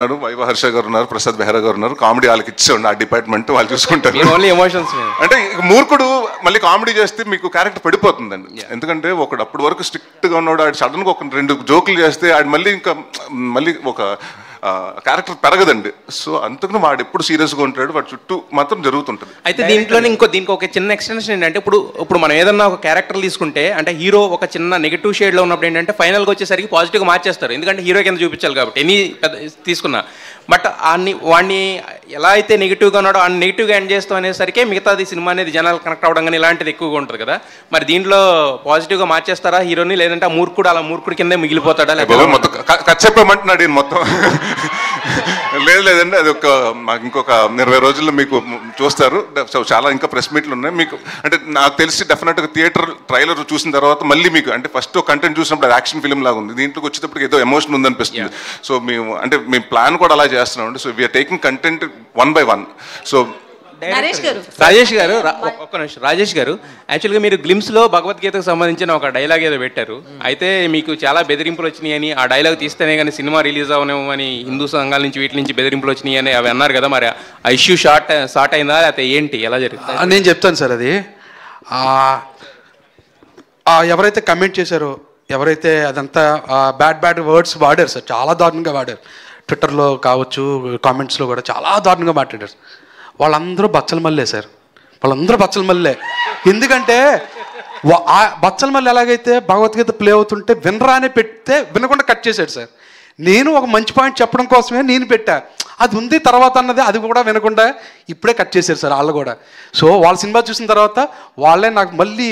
Viva Harsha గారు ఉన్నారు, ప్రసాద్ బెహ్రా గారు ఉన్నారు. కామెడీ వాళ్ళకి ఇచ్చేయండి, ఆ డిపార్ట్మెంట్ వాళ్ళు చూసుకుంటారు. ఓన్లీ ఎమోషన్స్ అంటే మూర్ఖుడు మళ్ళీ కామెడీ చేస్తే మీకు క్యారెక్టర్ పడిపోతుందండి. ఎందుకంటే ఒకడు అప్పటి వరకు స్ట్రిక్ట్గా ఉన్నాడు, ఆడు సడన్గా ఒక 2 జోకులు చేస్తే ఆడు మళ్ళీ ఒక క్యారెక్టర్ పెరగదండి. సో అందుకని వాడు ఎప్పుడు సీరియస్గా ఉంటాడు, వాడు చుట్టూ మాత్రం జరుగుతుంటుంది. అయితే దీంట్లోనే దీనికి ఒక చిన్న ఎక్స్టెన్షన్ ఏంటంటే, ఇప్పుడు మనం ఏదన్నా ఒక క్యారెక్టర్ తీసుకుంటే అంటే హీరో ఒక చిన్న నెగిటివ్ షేడ్లో ఉన్నప్పుడు ఏంటంటే ఫైనల్గా వచ్చేసరికి పాజిటివ్గా మార్చేస్తారు, ఎందుకంటే హీరో కింద చూపించాలి కాబట్టి ఎన్ని తీసుకున్నా. బట్ వాడిని ఎలా అయితే నెగిటివ్గా ఉన్నాడో ఆ నెగిటివ్గా ఎండ్ చేస్తాం అనేసరికి మిగతాది సినిమా అనేది జనాలు కనెక్ట్ అవ్వడం కానీ ఇలాంటిది ఎక్కువగా ఉంటుంది కదా. మరి దీంట్లో పాజిటివ్గా మార్చేస్తారా హీరోని, లేదంటే ఆ మూర్ఖుడు అలా మూర్ఖుడి కిందే మిగిలిపోతాడా? మొత్తం చెప్పమంటున్నాడు ఈయన మొత్తం. లేదండి, అది మాకు ఇంకొక 20 రోజుల్లో మీకు చూస్తారు. చాలా ఇంకా ప్రెస్ మీట్లు ఉన్నాయి మీకు. అంటే నాకు తెలిసి డెఫినెట్గా థియేటర్ ట్రైలర్ చూసిన తర్వాత మళ్ళీ మీకు అంటే ఫస్ట్ కంటెంట్ చూసినప్పుడు అది యాక్షన్ ఫిల్మ్ లాగా ఉంది, దీంట్లోకి వచ్చేటప్పుడు ఏదో ఎమోషన్ ఉందనిపిస్తుంది. సో మేము ప్లాన్ కూడా అలా చేస్తున్నామండి. So we're taking content 1 by 1. So Rajesh గారు ఒక్క నిమిషం. రాజేష్ గారు, యాక్చువల్గా మీరు గ్లిమ్స్లో భగవద్గీతకు సంబంధించిన ఒక డైలాగ్ ఏదో పెట్టారు. అయితే మీకు చాలా బెదిరింపులు వచ్చినాయి అని, ఆ డైలాగ్ తీస్తేనే కానీ సినిమా రిలీజ్ అవనేమో అని హిందూ సంఘాల నుంచి వీటి నుంచి బెదిరింపులు వచ్చినాయి అని అవి అన్నారు కదా. మరి ఆ ఇష్యూ షార్ట్ అయిందా, లేకపోతే ఏంటి, ఎలా జరుగుతుంది? నేను చెప్తాను సార్. అది ఎవరైతే కమెంట్ చేశారో, ఎవరైతే అదంతా బ్యాడ్ వర్డ్స్ వాడారు సార్, చాలా దారుణంగా వాడారు. ట్విట్టర్లో కావచ్చు, కామెంట్స్లో కూడా చాలా దారుణంగా మాట్లాడారు. వాళ్ళందరూ బచ్చల మల్లే సార్, వాళ్ళందరూ బచ్చల మల్లే. ఎందుకంటే బచ్చల మల్లె ఎలాగైతే భగవద్గీత ప్లే అవుతుంటే వినరా అని పెడితే వినకుండా కట్ చేశాడు సార్. నేను ఒక మంచి పాయింట్ చెప్పడం కోసమే నేను పెట్టా, అది ఉంది తర్వాత అన్నది అది కూడా వినకుండా ఇప్పుడే కట్ చేశారు సార్ వాళ్ళు కూడా. సో వాళ్ళ సినిమా చూసిన తర్వాత వాళ్ళే నాకు మళ్ళీ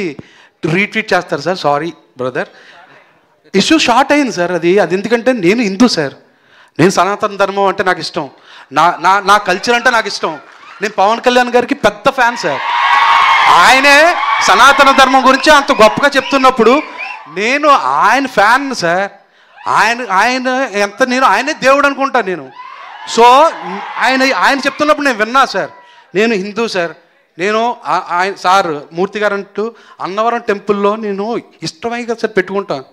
రీట్వీట్ చేస్తారు sir, sorry brother, issue short అయింది సార్. అది ఎందుకంటే నేను హిందూ సార్, నేను సనాతన ధర్మం అంటే నాకు ఇష్టం, నా కల్చర్ అంటే నాకు ఇష్టం. నేను పవన్ కళ్యాణ్ గారికి పెద్ద ఫ్యాన్ సార్. ఆయనే సనాతన ధర్మం గురించి అంత గొప్పగా చెప్తున్నప్పుడు నేను ఆయన ఫ్యాన్ సార్. ఆయన ఆయనే దేవుడు అనుకుంటాను నేను. సో ఆయన చెప్తున్నప్పుడు నేను విన్నా సార్. నేను హిందూ సార్, నేను ఆయన సార్ మూర్తి గారు అంటూ అన్నవరం టెంపుల్లో నేను ఇష్టమైగా సార్ పెట్టుకుంటాను.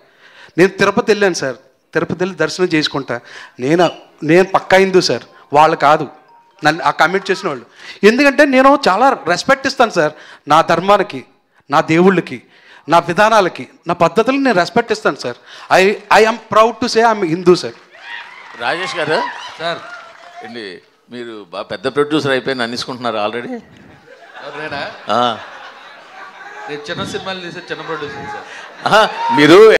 నేను తిరుపతి వెళ్ళాను సార్, తిరుపతి వెళ్ళి దర్శనం చేసుకుంటా. నేను పక్కా హిందూ సార్, వాళ్ళు కాదు నన్ను ఆ కమెంట్ చేసిన వాళ్ళు. ఎందుకంటే నేను చాలా రెస్పెక్ట్ ఇస్తాను సార్ నా ధర్మానికి, నా దేవుళ్ళకి, నా విధానాలకి, నా పద్ధతులకు నేను రెస్పెక్ట్ ఇస్తాను sir. I am proud to say I'm Hindu sir. Rajesh గారు సార్ ఏంటి మీరు బాగా పెద్ద ప్రొడ్యూసర్ అయిపోయి అన్నిసుకుంటున్నారు ఆల్రెడీ. చిన్న సినిమాలు తీసే చిన్న ప్రొడ్యూసర్ సార్ మీరు.